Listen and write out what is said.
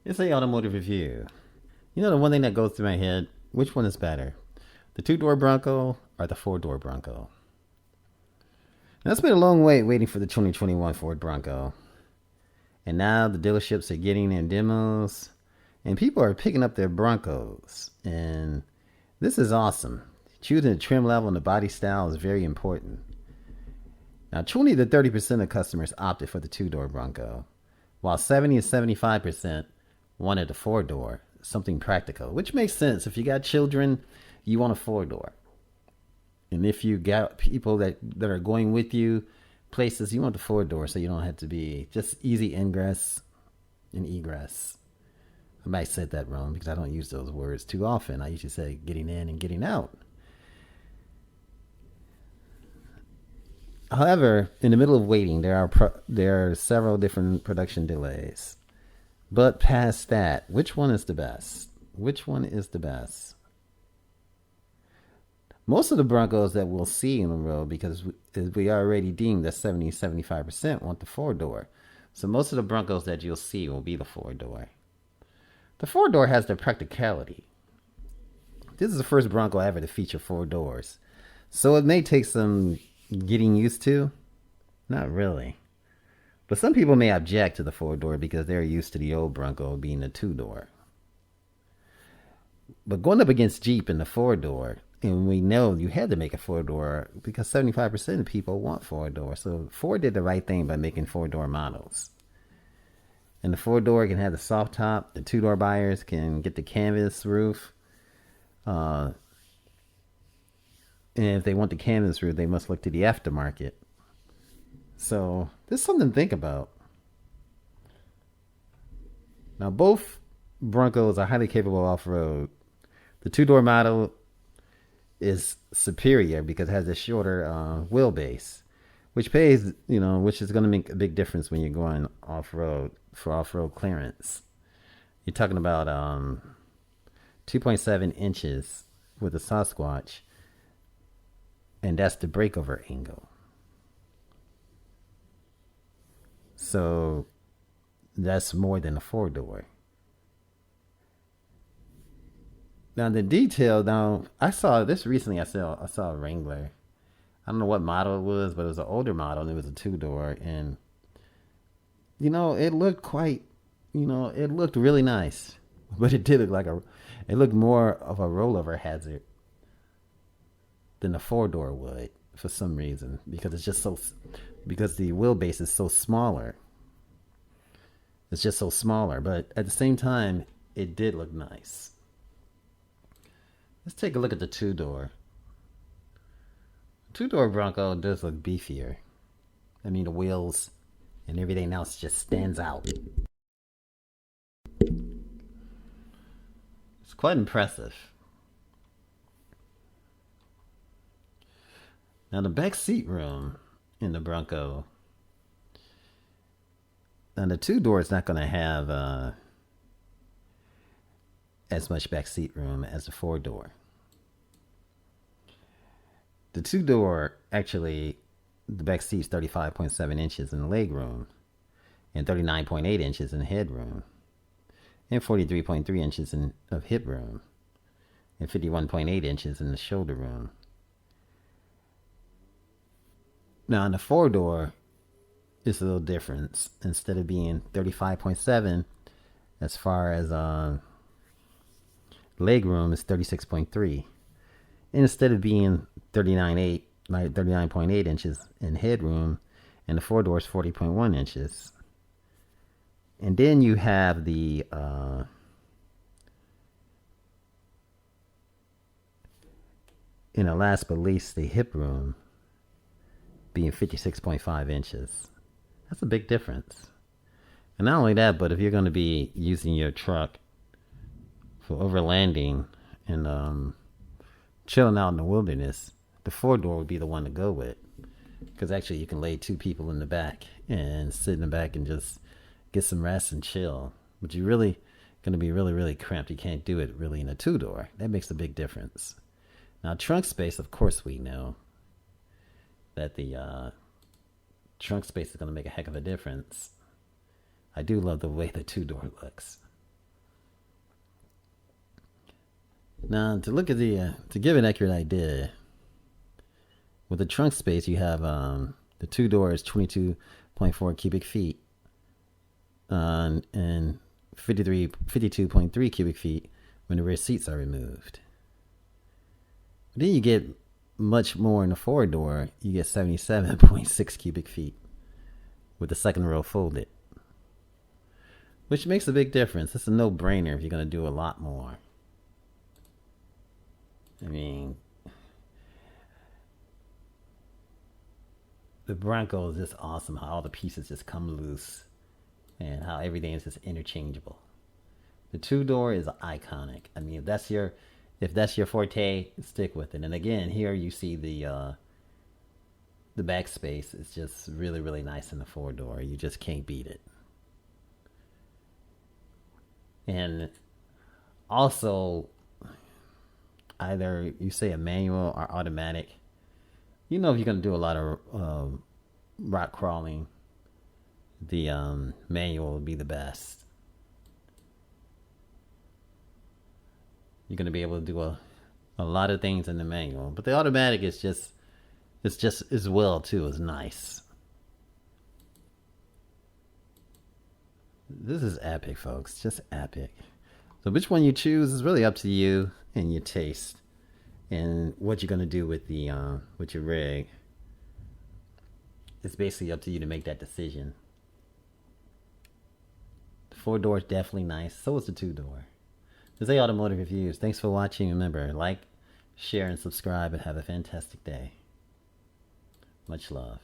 It's a automotive review. You know the one thing that goes through my head? Which one is better? The two-door Bronco or the four-door Bronco? Now, it's been a long wait waiting for the 2021 Ford Bronco. And now the dealerships are getting their demos. And people are picking up their Broncos. And this is awesome. Choosing the trim level and the body style is very important. Now, 20 to 30% of customers opted for the two-door Bronco, while 70 to 75% wanted a four-door, something practical, which makes sense. If you got children, you want a four-door. And if you got people that are going with you places, you want the four-door so you don't have to be just easy ingress and egress. I might have said that wrong because I don't use those words too often. I usually say getting in and getting out. However, in the middle of waiting, there are several different production delays. But past that, which one is the best? Which one is the best? Most of the Broncos that we'll see in the road, because we already deemed that 70-75% want the four-door. So most of the Broncos that you'll see will be the four-door. The four-door has the practicality. This is the first Bronco ever to feature four doors. So it may take some getting used to. Not really. But some people may object to the four-door because they're used to the old Bronco being a two-door. But going up against Jeep in the four-door, and we know you had to make a four-door because 75% of people want four-door. So Ford did the right thing by making four-door models. And the four-door can have the soft top. The two-door buyers can get the canvas roof. And if they want the canvas roof, they must look to the aftermarket. So there's something to think about. Now, both Broncos are highly capable off-road. The two-door model is superior because it has a shorter wheelbase, which pays, which is going to make a big difference when you're going off-road for off-road clearance. You're talking about 2.7 inches with a Sasquatch, and that's the breakover angle. So that's more than a four-door. Now the detail. I saw this recently. I saw a Wrangler. I don't know what model it was, but it was an older model, and it was a two-door, and it looked quite. It looked really nice, but it did look like it looked more of a rollover hazard than a four-door would for some reason, because because the wheelbase is so smaller. It's just so smaller, but at the same time, it did look nice. Let's take a look at the two-door. Two-door Bronco does look beefier. I mean, the wheels and everything else just stands out. It's quite impressive. Now, the back seat room in the Bronco. Now, the two-door is not going to have as much back seat room as the four-door. The two-door, actually, the back seat's 35.7 inches in the leg room, and 39.8 inches in headroom, and 43.3 inches of hip room, and 51.8 inches in the shoulder room. Now, on the four-door, it's a little different. Instead of being 35.7, as far as leg room, is 36.3. And instead of being 39.8 inches in headroom, and the four-door is 40.1 inches. And then you have the last but least, the hip room being 56.5 inches. That's a big difference. And not only that, but if you're going to be using your truck for overlanding and chilling out in the wilderness, the four-door would be the one to go with. Because actually you can lay two people in the back and sit in the back and just get some rest and chill. But you're really going to be really, really cramped. You can't do it really in a two-door. That makes a big difference. Now, trunk space, of course we know that the trunk space is going to make a heck of a difference. I do love the way the two-door looks. Now, to look at to give an accurate idea, with the trunk space, you have the two doors, 22.4 cubic feet, and 52.3 cubic feet when the rear seats are removed. But then you get much more in the forward door. You get 77.6 cubic feet with the second row folded, which makes a big difference. It's a no-brainer if you're going to do a lot more. I mean, the Bronco is just awesome. How all the pieces just come loose, and how everything is just interchangeable. The two-door is iconic. I mean, if that's your forte, stick with it. And again, here you see the back space is just really, really nice in the four-door. You just can't beat it. And also, either you say a manual or automatic. You know, if you're going to do a lot of rock crawling, the manual will be the best. You're going to be able to do a lot of things in the manual. But the automatic is just as well, too. It's nice. This is epic, folks. Just epic. So which one you choose is really up to you and your taste, and what you're gonna do with with your rig. It's basically up to you to make that decision. The four-door is definitely nice. So is the two-door. This is Automotive Reviews. Thanks for watching. Remember, like, share, and subscribe, and have a fantastic day. Much love.